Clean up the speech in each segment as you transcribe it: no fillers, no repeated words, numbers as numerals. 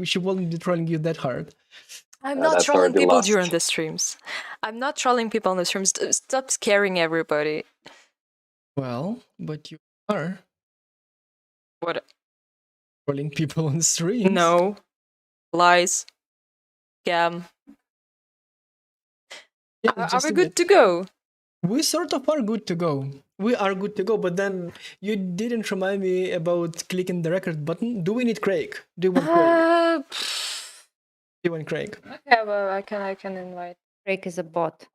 she won't be trolling you that hard. I'm not trolling people during the streams. I'm not trolling people on the streams. Stop scaring everybody. Well, but you are. What? Trolling people on the streams. No. Lies. Scam. Yeah, are we good to go? We sort of are good to go. We are good to go, but then you didn't remind me about clicking the record button. Do we need Craig? Do you want Craig? Do you want Craig? Okay, well, I can invite. Craig is a bot.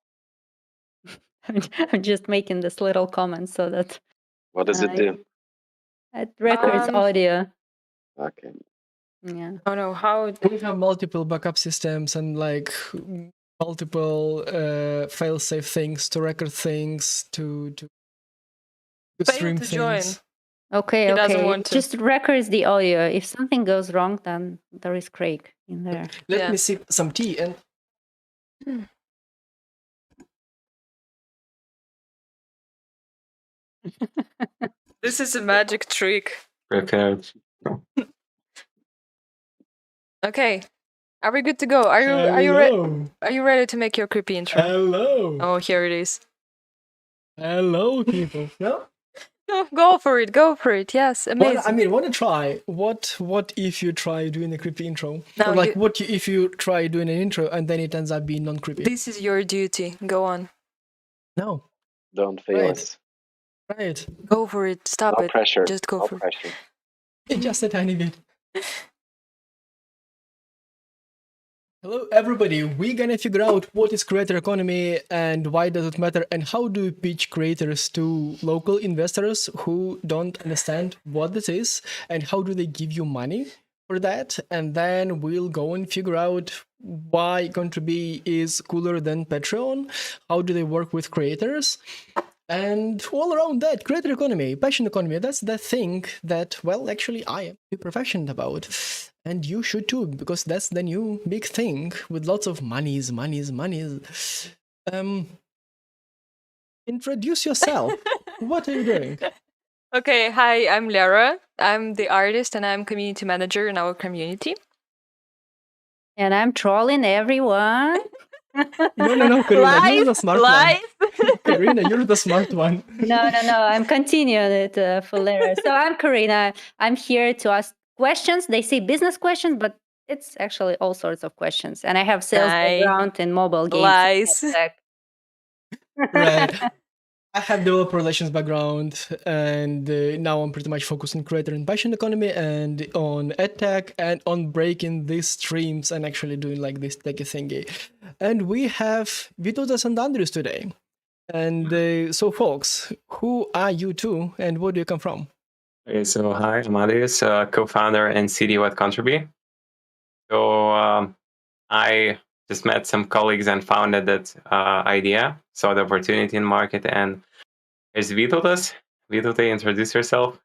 I'm just making this little comment so that... What does it do? It records audio. Okay. Yeah. Oh no, how... We have multiple backup systems and like multiple fail-safe things to record things, to stream things. Join. Okay, okay. Just records the audio. If something goes wrong, then there is Craig in there. Let me sip some tea and... This is a magic trick. Prepared. Okay. Are we good to go? Are you ready to make your creepy intro? Hello. Oh, here it is. Hello, people. No? No, go for it. Go for it. Yes, amazing. Want to try? What if you try doing a creepy intro? No, or like, what if you try doing an intro and then it ends up being non-creepy? This is your duty. Go on. No. Don't fail us. Right. Go for it. Stop no it. Pressure. Just go for pressure. it. Just a tiny bit. Hello, everybody. We're gonna figure out what is creator economy and why does it matter, and how do we pitch creators to local investors who don't understand what this is, and how do they give you money for that. And then we'll go and figure out why Contribee is cooler than Patreon, how do they work with creators, and all around that, creator economy, passion economy, that's the thing that, well, actually I am super passionate about. And you should too, because that's the new big thing with lots of monies. Introduce yourself. What are you doing? Okay, hi, I'm Lara. I'm the artist and I'm community manager in our community. And I'm trolling everyone. No, Karina, you're the smart one. Karina, you're the smart one. No, I'm continuing it for Lara. So I'm Karina. I'm here to ask questions. They say business questions, but it's actually all sorts of questions. And I have sales background in mobile games. Lies. Right. I have developer relations background, and now I'm pretty much focused on creator and passion economy and on edtech and on breaking these streams and actually doing like this techie thingy. And we have Vytautas and Andrius today. And so folks, who are you two and where do you come from? Okay, so hi, I'm Andrius, co-founder and CDO at Contribee. So I just met some colleagues and founded that idea, saw the opportunity in market, and here's Vytautas. Vytautai, introduce yourself.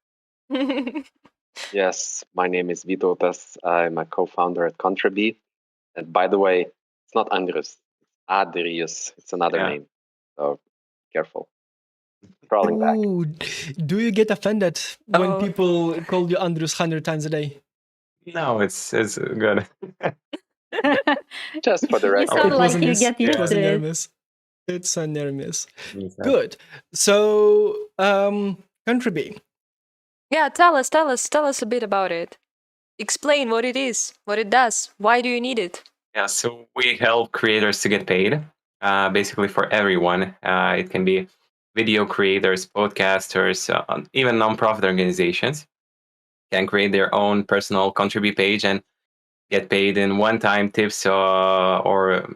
Yes, my name is Vytautas. I'm a co-founder at Contribee. And by the way, it's not Andrius, it's Adrius. It's another name, so careful. Crawling back. Do you get offended when people call you Andrius 100 times a day? No, it's good. Just for the record. You sound like you get used to it. It's a near miss. Good. So, Contribee. Yeah, tell us a bit about it. Explain what it is, what it does. Why do you need it? Yeah, so we help creators to get paid, basically for everyone. It can be video creators, podcasters, even nonprofit organizations can create their own personal Contribee page and get paid in one-time tips or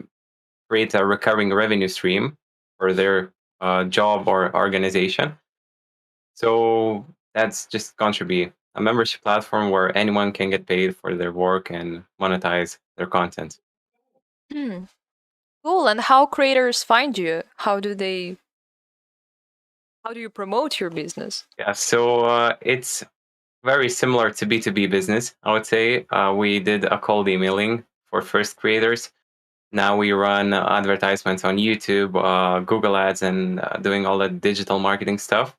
create a recurring revenue stream for their job or organization. So that's just Contribee, a membership platform where anyone can get paid for their work and monetize their content. Cool. And how creators find you? How do you promote your business? Yeah, so it's very similar to B2B business, I would say. We did a cold emailing for first creators. Now we run advertisements on YouTube, Google Ads, and doing all the digital marketing stuff.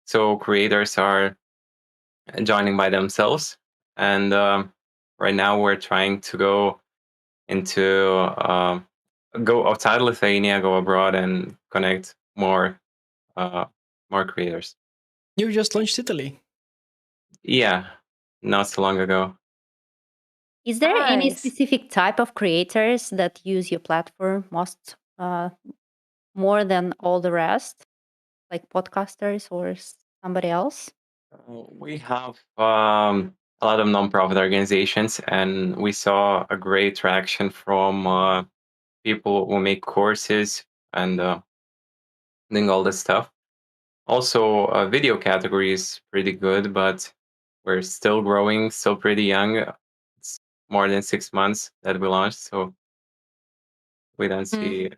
So creators are joining by themselves. And right now we're trying to go go outside Lithuania, go abroad, and connect more creators. You just launched Italy. Yeah, not so long ago. Is there any Nice. specific type of creators that use your platform more than all the rest, like podcasters or somebody else? We have a lot of nonprofit organizations, and we saw a great traction from people who make courses and doing all this stuff. Also, video category is pretty good, but we're still growing, still pretty young. It's more than 6 months that we launched, so we don't see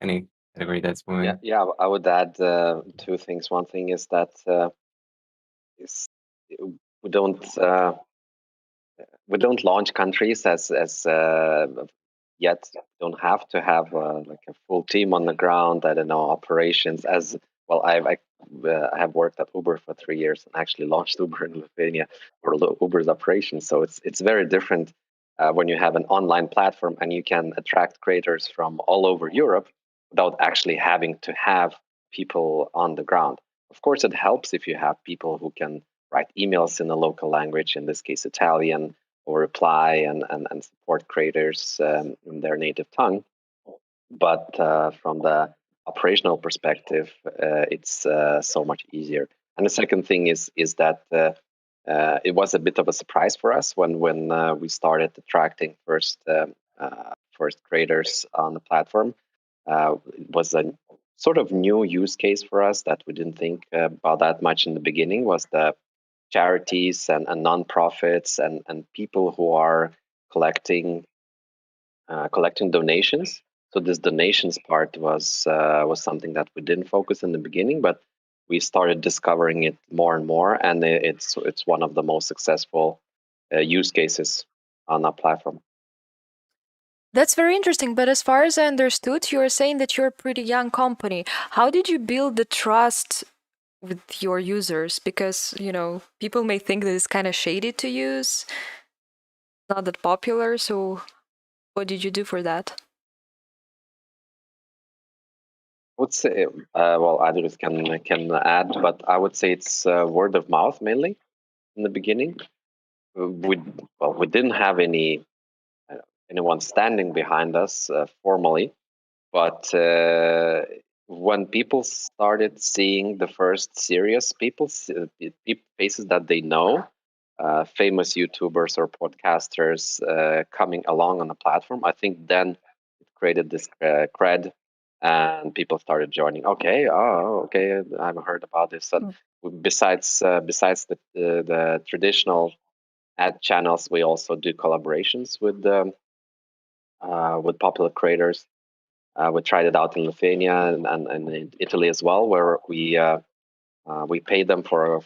any category that's moving. Yeah. I would add two things. One thing is that we don't launch countries as yet. Don't have to have like a full team on the ground. I don't know, operations as well. I have worked at Uber for 3 years and actually launched Uber in Lithuania or Uber's operations. So it's very different when you have an online platform and you can attract creators from all over Europe without actually having to have people on the ground. Of course, it helps if you have people who can write emails in a local language, in this case Italian, or reply and support creators in their native tongue. But from the operational perspective, it's so much easier. And the second thing is that it was a bit of a surprise for us when we started attracting first creators on the platform. It was a sort of new use case for us that we didn't think about that much in the beginning, was the charities and nonprofits and people who are collecting donations. So this donations part was something that we didn't focus in the beginning, but we started discovering it more and more, and it's one of the most successful use cases on our platform. That's very interesting. But as far as I understood, you were saying that you're a pretty young company. How did you build the trust with your users? Because, people may think that it's kind of shady to use, not that popular. So what did you do for that? I would say, well, others can add, but I would say it's word of mouth mainly in the beginning. We didn't have anyone standing behind us formally, but when people started seeing the first serious faces that they know, famous YouTubers or podcasters coming along on the platform, I think then it created this cred, and people started joining. Okay, okay, I've heard about this. And besides the traditional ad channels, we also do collaborations with popular creators. We tried it out in Lithuania and in Italy as well, where we pay them for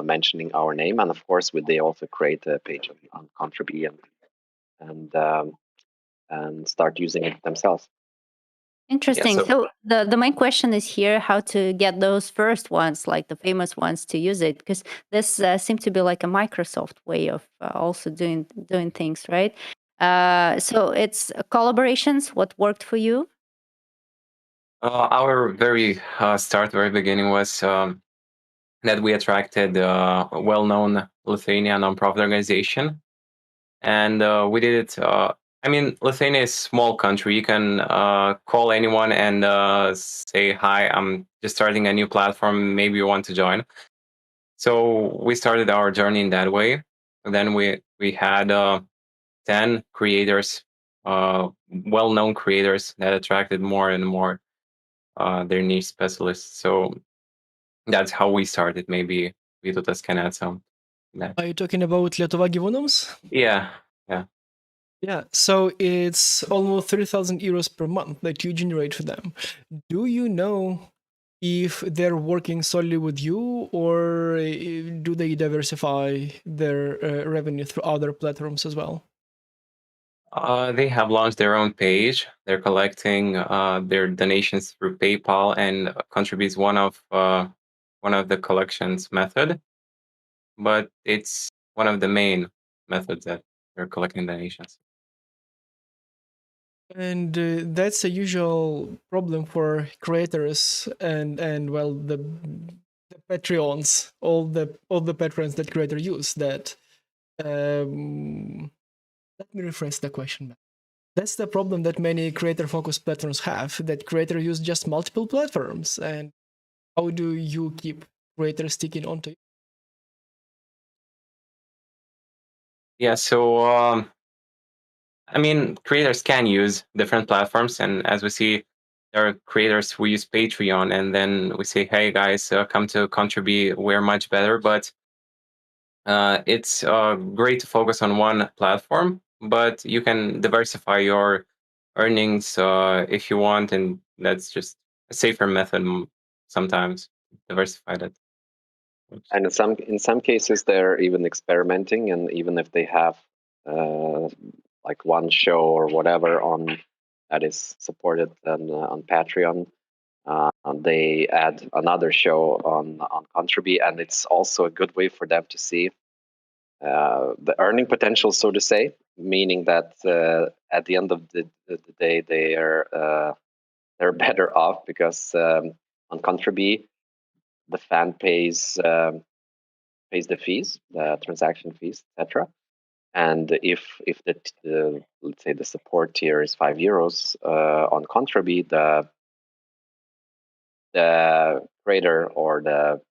mentioning our name, and of course, they also create a page on Contribee and start using it themselves. Interesting. Yeah, so the main question is here how to get those first ones, like the famous ones, to use it, because this seems to be like a Microsoft way of also doing things, right? So it's collaborations. What worked for you? our very very beginning was that we attracted a well-known Lithuania nonprofit organization, and we did it. I mean, Lithuania is a small country. You can call anyone and say, "Hi, I'm just starting a new platform. Maybe you want to join." So we started our journey in that way. And then we had 10 creators, well-known creators that attracted more and more their niche specialists. So that's how we started. Maybe Vytautas can add some. Are you talking about Lietuva gyvūnams? Yeah. Yeah, so it's almost 3,000 euros per month that you generate for them. Do you know if they're working solely with you, or do they diversify their revenue through other platforms as well? They have launched their own page. They're collecting their donations through PayPal, and Contribee is one of the collections method, but it's one of the main methods that we're collecting donations. And that's a usual problem for creators and well the Patreons, all the patrons that creator use. That let me rephrase the question. That's the problem that many creator-focused patrons have. That creator use just multiple platforms, and how do you keep creators sticking onto it? Yeah, so I mean, creators can use different platforms, and as we see, there are creators who use Patreon, and then we say, "Hey guys, come to Contribee. We're much better." But it's great to focus on one platform, but you can diversify your earnings if you want, and that's just a safer method sometimes. Diversify that. And in some cases, they're even experimenting, and even if they have like one show or whatever on that is supported on Patreon, they add another show on Contribee, and it's also a good way for them to see the earning potential, so to say, meaning that at the end of the day, they're better off because on Contribee, the fan pays the fees, the transaction fees, etc. And if the let's say the support tier is €5 on Contribee, the creator or the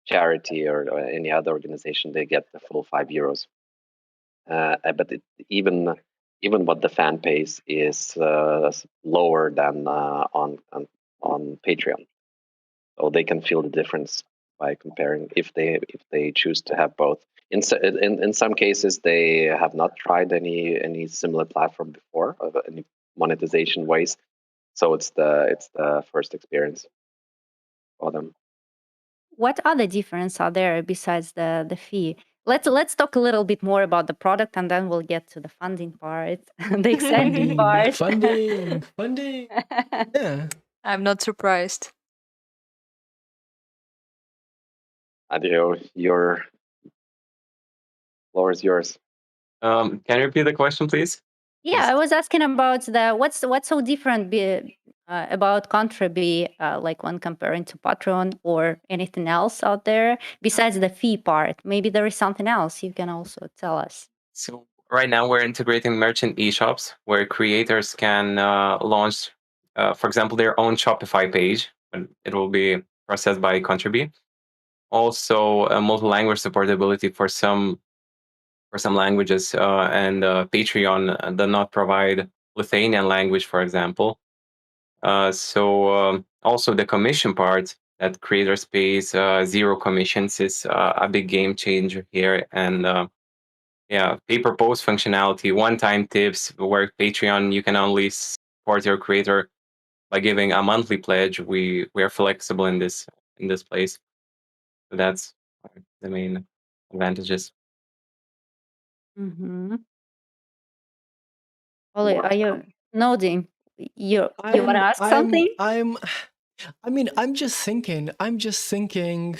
charity or any other organization, they get the full €5. But even what the fan pays is lower than on Patreon, so they can feel the difference by comparing if they choose to have both. In some cases, they have not tried any similar platform before, of any monetization ways, so it's the first experience for them. What other difference are there besides the fee? Let's talk a little bit more about the product, and then we'll get to the funding part, the exciting part. Funding. Yeah. I'm not surprised. Adrio, your floor is yours. Can you repeat the question, please? Yeah, I was asking about what's so different about Contribee, like when comparing to Patreon or anything else out there besides the fee part. Maybe there is something else you can also tell us. So right now we're integrating merchant e-shops where creators can launch, for example, their own Shopify page, and it will be processed by Contribee. Also, multi-language supportability for some languages, and Patreon does not provide Lithuanian language, for example. So also the commission part that creators pays zero commissions is a big game changer here, and yeah, pay-per-post functionality, one-time tips, where Patreon you can only support your creator by giving a monthly pledge. We are flexible in this place. So that's the main advantages. Mm-hmm. Ollie, are you nodding? You want to ask something? I'm just thinking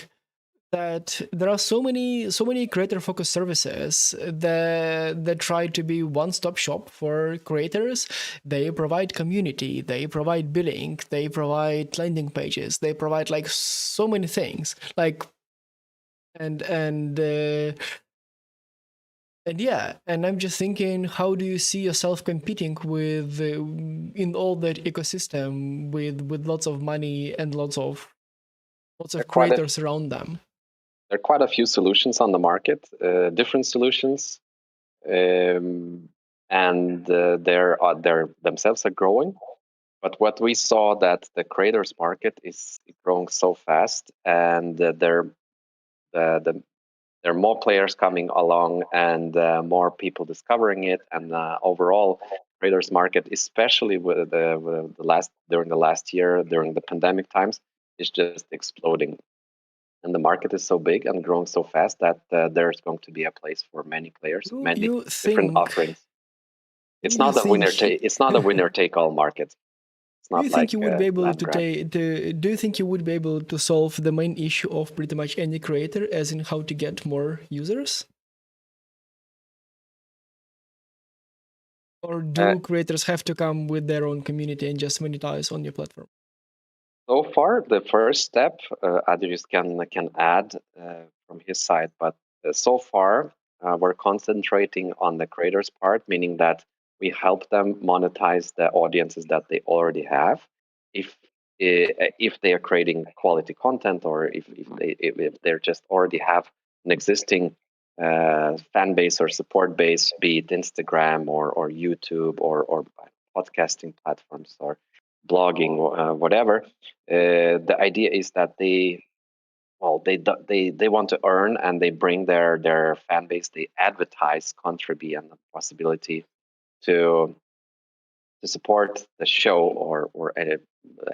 that there are so many creator focused services that try to be one-stop shop for creators. They provide community, they provide billing, they provide landing pages, they provide like so many things, like and yeah, and I'm just thinking, how do you see yourself competing with in all that ecosystem with lots of money and lots of creators around them? There are quite a few solutions on the market, different solutions, and they're themselves are growing. But what we saw that the creators market is growing so fast, and there are more players coming along, and more people discovering it, and overall creators market, especially with during the last year, during the pandemic times, is just exploding. And the market is so big and growing so fast that there's going to be a place for many players, many different offerings. It's not a winner take all market. It's Do not you like think you would be able to land grab. do you think you would be able to solve the main issue of pretty much any creator, as in how to get more users? Or do creators have to come with their own community and just monetize on your platform? So far, the first step, Adrius can add from his side, but so far we're concentrating on the creators part, meaning that we help them monetize the audiences that they already have. If they are creating quality content, or if they just already have an existing fan base or support base, be it Instagram or YouTube or podcasting platforms or blogging, whatever. The idea is that they want to earn, and they bring their fan base. They advertise Contribee and the possibility to support the show or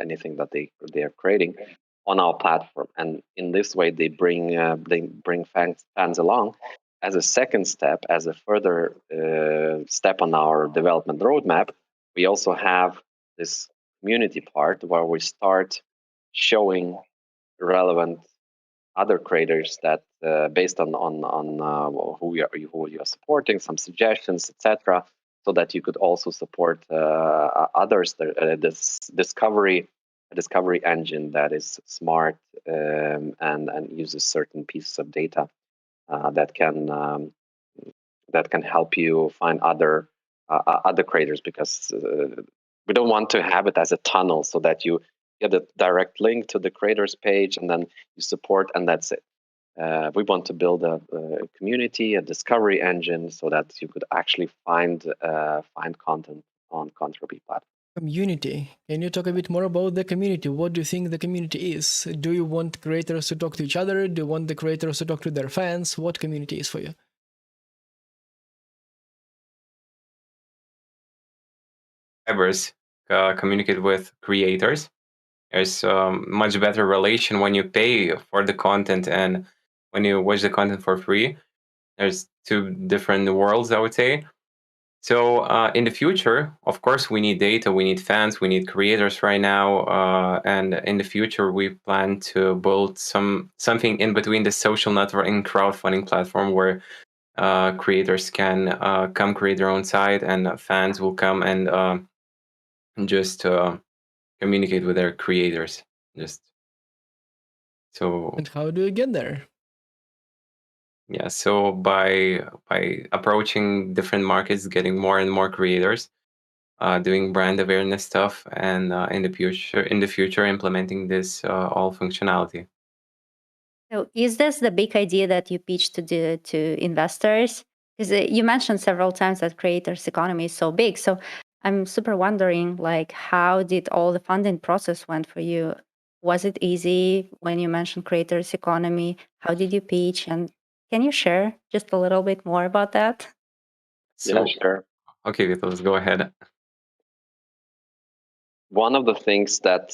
anything that they are creating on our platform. And in this way, they bring fans along. As a second step, as a further step on our development roadmap, we also have this community part where we start showing relevant other creators that based on who you are supporting, some suggestions, etc., so that you could also support others. This discovery engine that is smart and uses certain pieces of data that can help you find other creators, because we don't want to have it as a tunnel so that you get a direct link to the creators page and then you support and that's it. We want to build a community, a discovery engine, so that you could actually find content on Contribee platform. Community. Can you talk a bit more about the community? What do you think the community is? Do you want creators to talk to each other? Do you want the creators to talk to their fans? What community is for you? Subscribers communicate with creators. There's much better relation when you pay for the content and when you watch the content for free. There's two different worlds, I would say. So in the future, of course, we need data, we need fans, we need creators right now, and in the future, we plan to build something in between the social network and crowdfunding platform where creators can come create their own site, and fans will come and just communicate with their creators. And how do you get there? Yeah, so by approaching different markets, getting more and more creators, doing brand awareness stuff, and in the future implementing this all functionality. So is this the big idea that you pitch to investors? Because you mentioned several times that creators economy is so big. So I'm super wondering, like, how did all the funding process went for you? Was it easy when you mentioned creators economy? How did you pitch? And can you share just a little bit more about that? So, Yeah, sure. okay, Vito, let's go ahead. One of the things that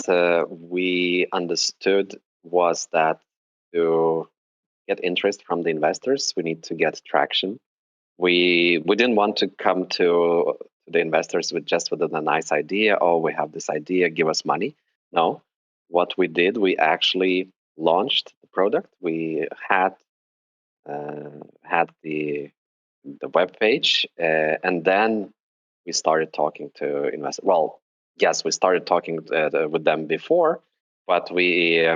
we understood was that to get interest from the investors, we need to get traction. We didn't want to come to the investors with a nice idea. Oh, we have this idea, give us money. No, what we did, we actually launched the product. We had the web page, and then we started talking to investors. Well, yes, we started talking with them before, but we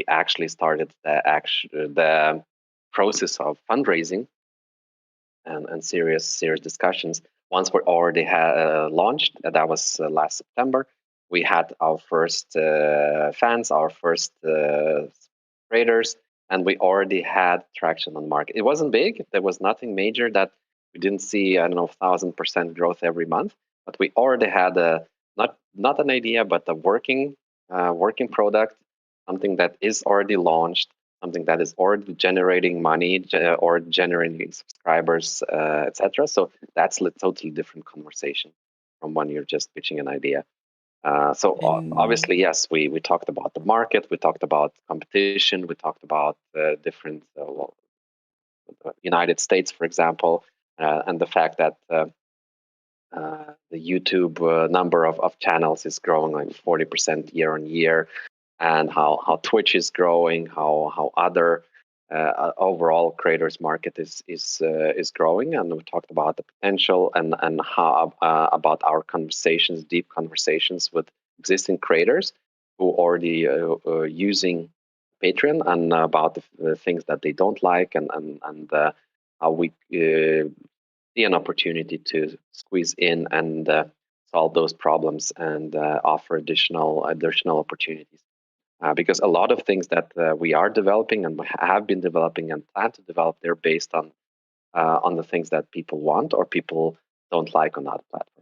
actually started the process of fundraising and serious discussions once we already had launched. That was last September. We had our first fans, our first traders, and we already had traction on the market. It wasn't big. There was nothing major that we didn't see. I don't know, 1,000% growth every month, but we already had a not an idea, but a working product, something that is already launched, something that is already generating money or generating subscribers, etc. So that's a totally different conversation from when you're just pitching an idea. Obviously, yes, we talked about the market, we talked about competition, we talked about different United States, for example, and the fact that the YouTube number of channels is growing like 40% year on year, and how Twitch is growing, how other overall creators market is growing, and we talked about the potential and how about our conversations, deep conversations with existing creators who already using Patreon, and about the things that they don't like, and how we see an opportunity to squeeze in and solve those problems and offer additional opportunities. Because a lot of things that we are developing and have been developing and plan to develop, they're based on the things that people want or people don't like on other platforms.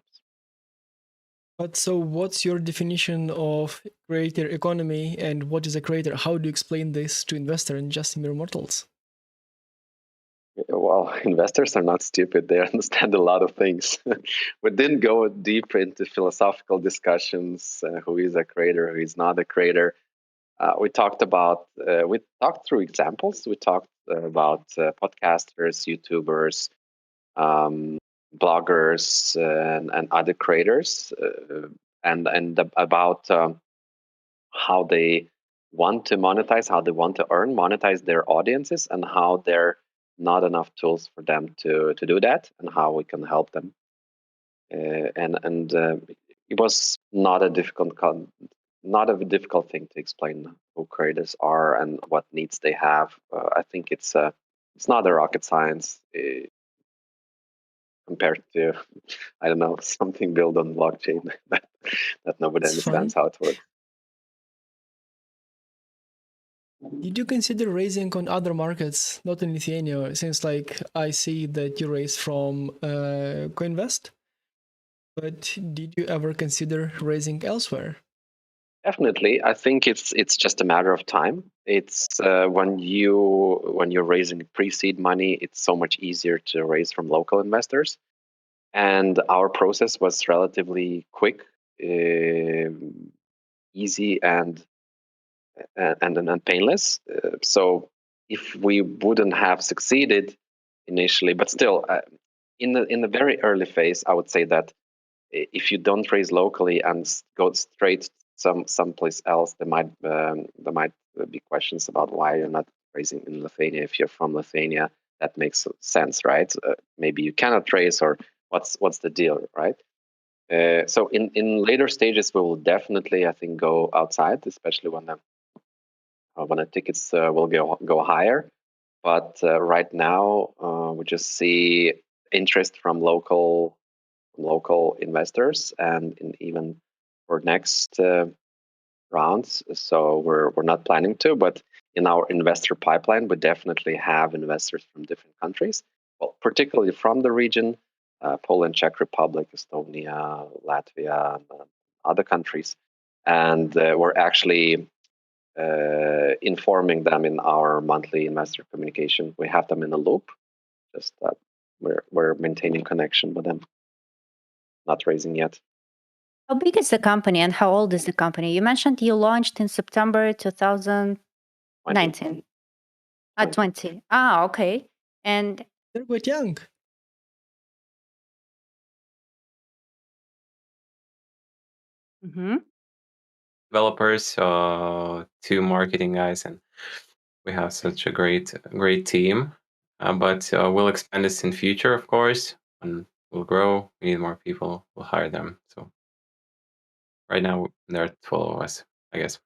But so what's your definition of creator economy, and what is a creator? How do you explain this to investor and just mere mortals? Well, investors are not stupid. They understand a lot of things. We didn't go deep into philosophical discussions, who is a creator, who is not a creator. We talked through examples. We talked about podcasters, YouTubers, bloggers, and other creators, and about how they want to monetize, how they want to monetize their audiences, and how there are not enough tools for them to do that, and how we can help them. It was not a difficult thing to explain who creators are and what needs they have. I think it's not a rocket science compared to, I don't know, something built on blockchain that nobody It's understands fun. how it works. Did you consider raising on other markets, not in Lithuania, since like I see that you raised from Coinvest, but did you ever consider raising elsewhere? Definitely, I think it's just a matter of time. It's when you're raising pre-seed money, it's so much easier to raise from local investors, and our process was relatively quick, easy, and painless. So if we wouldn't have succeeded initially, but still, in the very early phase, I would say that if you don't raise locally and go straight someplace else, there might be questions about why you're not raising in Lithuania. If you're from Lithuania, that makes sense, right? Maybe you cannot raise, or what's the deal, right? So in later stages, we will definitely, I think, go outside, especially when the tickets will go higher. But right now, we just see interest from local investors, and even for next rounds. So we're not planning to, but in our investor pipeline, we definitely have investors from different countries. Well, particularly from the region, Poland, Czech Republic, Estonia, Latvia, and other countries, and we're actually informing them in our monthly investor communication. We have them in a loop, just that we're maintaining connection with them. Not raising yet. How big is the company and how old is the company? You mentioned you launched in September 2019. 20. Ah, okay. And They're quite young. Developers, 2 marketing guys, and we have such a great team. But we'll expand this in future, of course, and we'll grow. We need more people. We'll hire them. So right now there are 12 of us, I guess.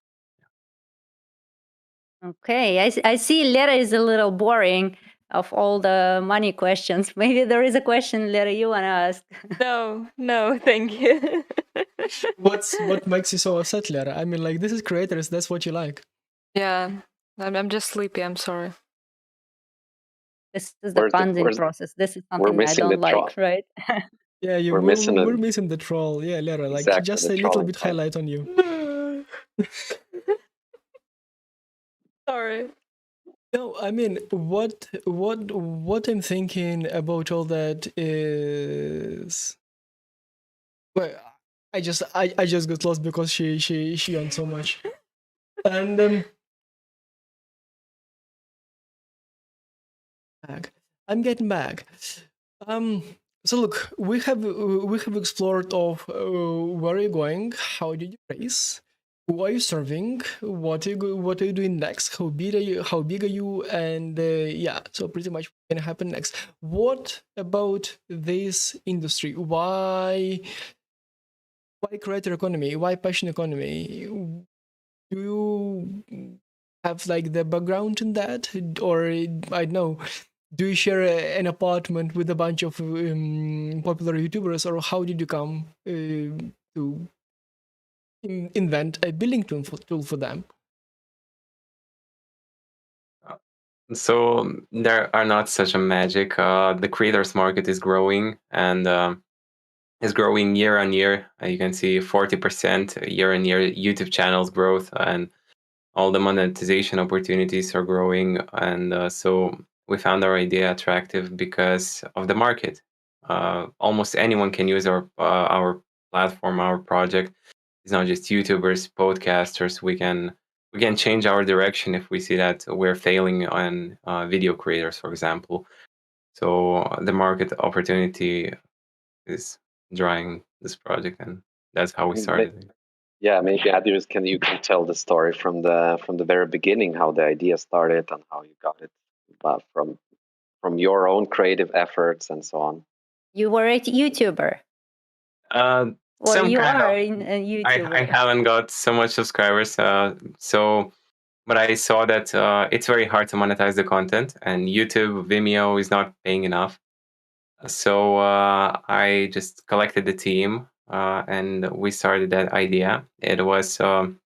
okay, I see Lera is a little boring of all the money questions. Maybe there is a question, Lera, you want to ask. No, thank you. What makes you so upset, Lera? I mean, like, this is creators. That's what you like. Yeah, I'm just sleepy. I'm sorry. This is the funding process. This is something I don't like, right? Yeah, we're missing the troll. Yeah, Lera, like exactly, just a little bit highlight on you. Sorry. No, I mean, what I'm thinking about all that is, well, I just got lost because she yawned so much, and I'm getting back. So look, we have explored of where you're going, how did you raise, who are you serving? What are you doing next? How big are you? How big are you? And yeah, so pretty much what's gonna happen next. What about this industry? Why creator economy? Why passion economy? Do you have like the background in that, or I don't know? Do you share an apartment with a bunch of popular YouTubers, or how did you come to invent a billing tool for them? So there are not such a magic. The creators market is growing and is growing year on year. You can see 40% year on year YouTube channels growth, and all the monetization opportunities are growing. And so we found our idea attractive because of the market. Almost anyone can use our platform, our project. It's not just YouTubers, podcasters. We can change our direction if we see that we're failing on video creators, for example. So the market opportunity is drawing this project, and that's how we started. Yeah, maybe Adrius, you can tell the story from the very beginning, how the idea started and how you got it from your own creative efforts and so on. You were a YouTuber. Or Some you kind are of. a YouTuber. I haven't got so much subscribers, but I saw that it's very hard to monetize the content, and YouTube, Vimeo is not paying enough. So I just collected the team, and we started that idea. It was born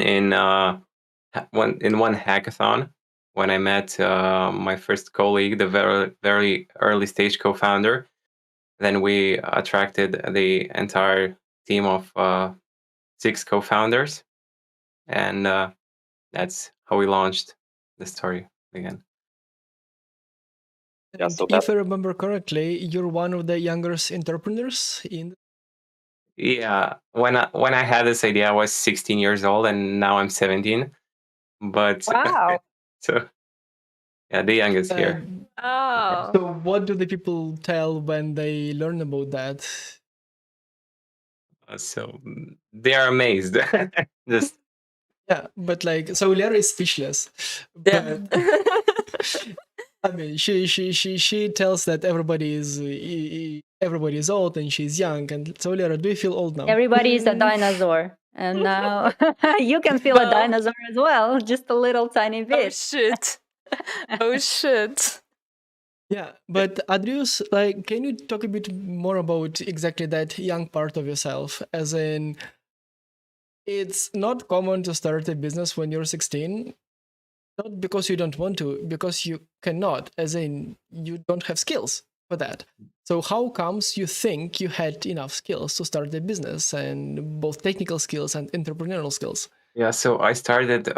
in one hackathon when I met my first colleague, the very early stage co-founder. Then we attracted the entire team of 6 co-founders, and that's how we launched the story again. Yeah, And so if I remember correctly, you're one of the youngest entrepreneurs in. Yeah, when I had this idea, I was 16 years old, and now I'm 17. But Wow. so yeah, the youngest here. Oh. So what do the people tell when they learn about that? So they are amazed. Just Yeah, but like, so Lera is speechless. Yeah. But I mean, she tells that everybody is old and she's young. And so Lera, do you feel old now? Everybody is a dinosaur. And now you can feel a Well- dinosaur as well, just a little tiny Oh bit. shit. Oh shit. Yeah, but Adrius, like, can you talk a bit more about exactly that young part of yourself? As in, it's not common to start a business when you're 16, not because you don't want to, because you cannot, as in, you don't have skills for that. So how comes you think you had enough skills to start a business, and both technical skills and entrepreneurial skills? yeah. So I started.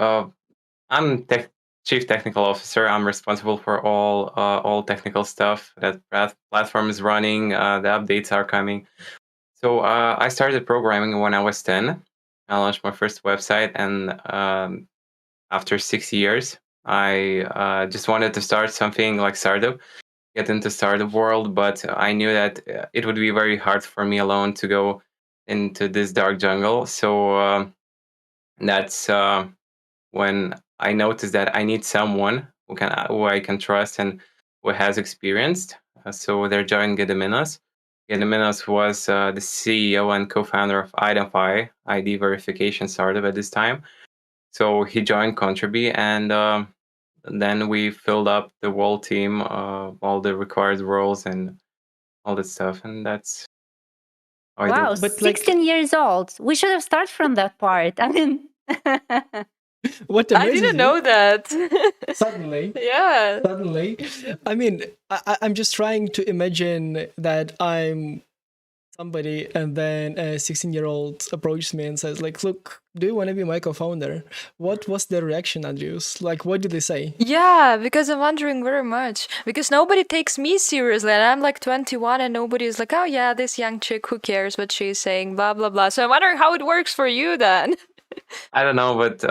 I'm chief technical officer. I'm responsible for all technical stuff that platform is running. The updates are coming. So I started programming when I was 10. I launched my first website, and after 6 years, I just wanted to start something like startup, get into startup world, but I knew that it would be very hard for me alone to go into this dark jungle. So that's when I noticed that I need someone who I can trust and who has experienced. So there joined Gediminas. Gediminas was the CEO and co-founder of Identify, ID verification startup at this time. So he joined Contribee, and then we filled up the whole team, all the required roles and all that stuff, and that's how I Wow, did. But, like- 16 years old. We should have started from that part. I mean, What I amazes didn't me, know that. suddenly, Yeah. I mean, I'm just trying to imagine that I'm somebody, and then a 16-year-old approaches me and says, like, look, do you want to be my co-founder? What was their reaction, Andrews? Like, what did they say? Yeah, because I'm wondering very much. Because nobody takes me seriously, and I'm like 21, and nobody's like, oh yeah, this young chick, who cares what she's saying, blah, blah, blah. So I'm wondering how it works for you then. I don't know, but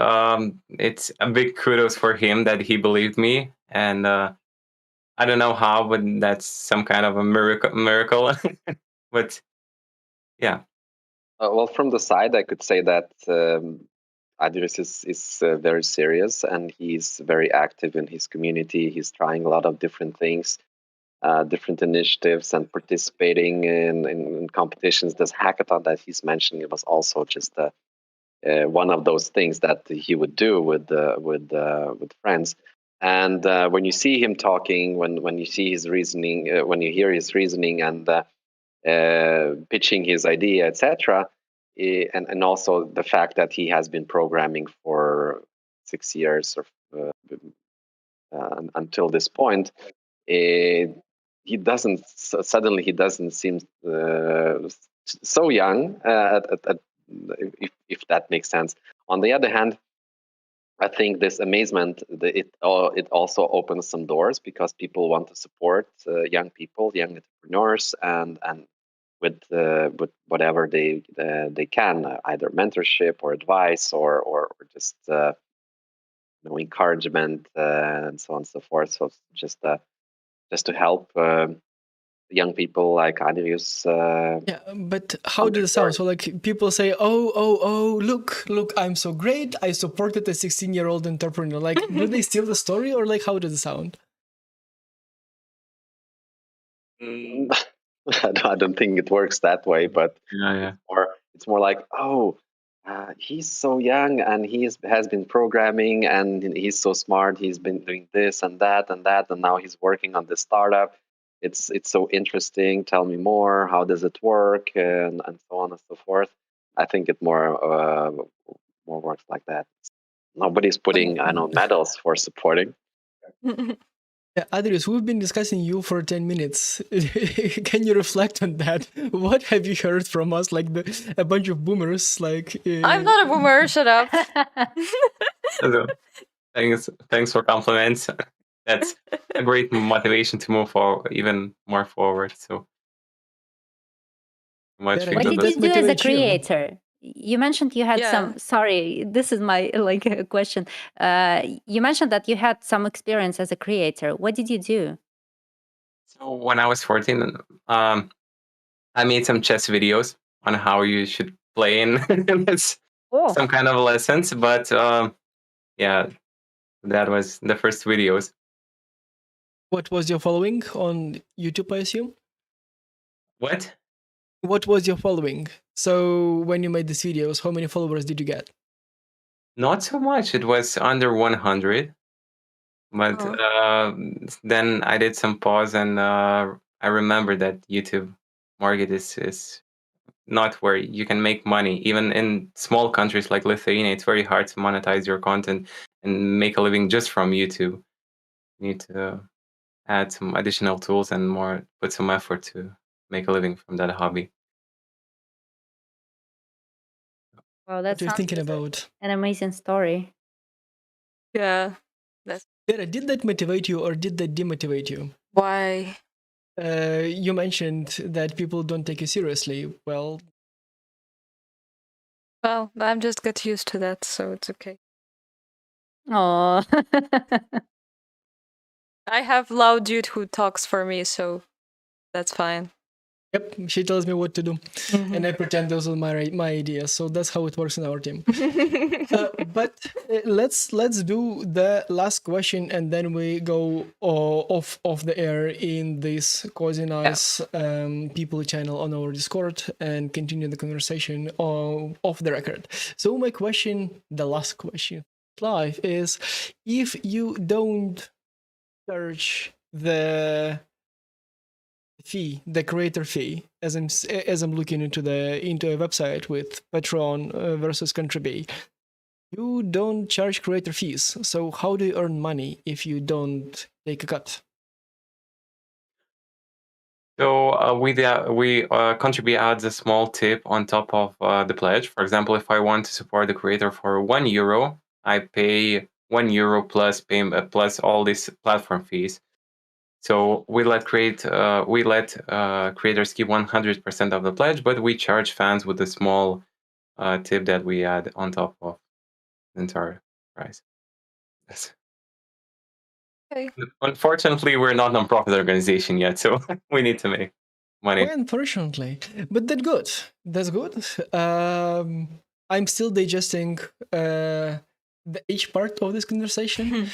it's a big kudos for him that he believed me, and I don't know how, but that's some kind of a miracle. But yeah, Well, from the side, I could say that Adris is very serious and he's very active in his community. He's trying a lot of different things, different initiatives, and participating in competitions. This hackathon that he's mentioning, it was also just one of those things that he would do with friends. And when you see him talking, when you see his reasoning, when you hear his reasoning and pitching his idea, etc., and also the fact that he has been programming for 6 years or until this point, he doesn't suddenly he doesn't seem so young. If that makes sense. On the other hand, I think this amazement it also opens some doors because people want to support young people, young entrepreneurs, and with whatever they can, either mentorship or advice or just encouragement and so on and so forth. So just to help young people like Adrius. Yeah, but how does it sound? So like people say, oh, look, I'm so great. I supported a 16-year-old entrepreneur. Like, do they steal the story or like how does it sound? I don't think it works that way, but Yeah. it's more like, oh, he's so young and has been programming and he's so smart. He's been doing this and that and that, and now he's working on this startup. It's so interesting. Tell me more. How does it work? And so on and so forth. I think it more works like that. Nobody's putting medals for supporting. Adrius, we've been discussing you for 10 minutes. Can you reflect on that? What have you heard from us? Like a bunch of boomers. Like I'm not a boomer. Shut up. Thanks for compliments. That's a great motivation to move forward, even more forward. So much. What did you do as a creator? You mentioned you had some. Sorry, this is my question. You mentioned that you had some experience as a creator. What did you do? So when I was 14, I made some chess videos on how you should play in some kind of lessons. But yeah, that was the first videos. What was your following on YouTube, I assume? What? What was your following? So when you made these videos, how many followers did you get? Not so much. It was under 100. But then I did some pause and I remember that YouTube market is not where you can make money. Even in small countries like Lithuania, it's very hard to monetize your content and make a living just from YouTube. You need to add some additional tools and put some effort to make a living from that hobby. Well, that's what you're thinking about. An amazing story. Yeah. Vera, did that motivate you or did that demotivate you? Why? You mentioned that people don't take you seriously. Well, I'm just got used to that, so it's okay. Oh. I have loud dude who talks for me, so that's fine. Yep, she tells me what to do, and I pretend those are my ideas. So that's how it works in our team. But let's do the last question, and then we go off the air in this cozy nice people channel on our Discord and continue the conversation off the record. So my question, the last question, live is: if you don't charge the fee, the creator fee, as I'm looking into a website with Patreon versus Contribee, you don't charge creator fees. So how do you earn money if you don't take a cut? So we Contribee adds a small tip on top of the pledge. For example, if I want to support the creator for €1, I pay €1 plus all these platform fees. So we let creators keep 100% of the pledge, but we charge fans with a small tip that we add on top of the entire price. Yes. Okay. Unfortunately, we're not a non-profit organization yet, so we need to make money. Well, unfortunately, but that's good. That's good. I'm still digesting each part of this conversation.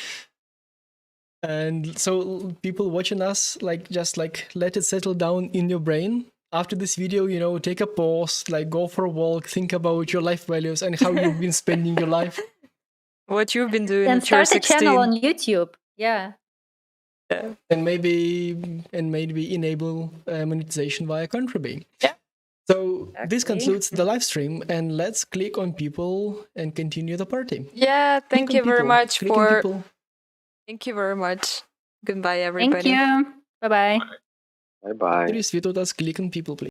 And so people watching us, just let it settle down in your brain. After this video, take a pause, go for a walk, think about your life values and how you've been spending your life. What you've been doing And at your start a 16. channel on YouTube. Yeah. And maybe enable monetization via Contribee. Yeah. So this Exactly. concludes the live stream, and let's click on people and continue the party. Yeah, thank Click you on very people. much Click on for. people. Thank you very much. Goodbye, everybody. Thank you. Bye-bye. Bye bye. Please, Vytautas, click on people, please.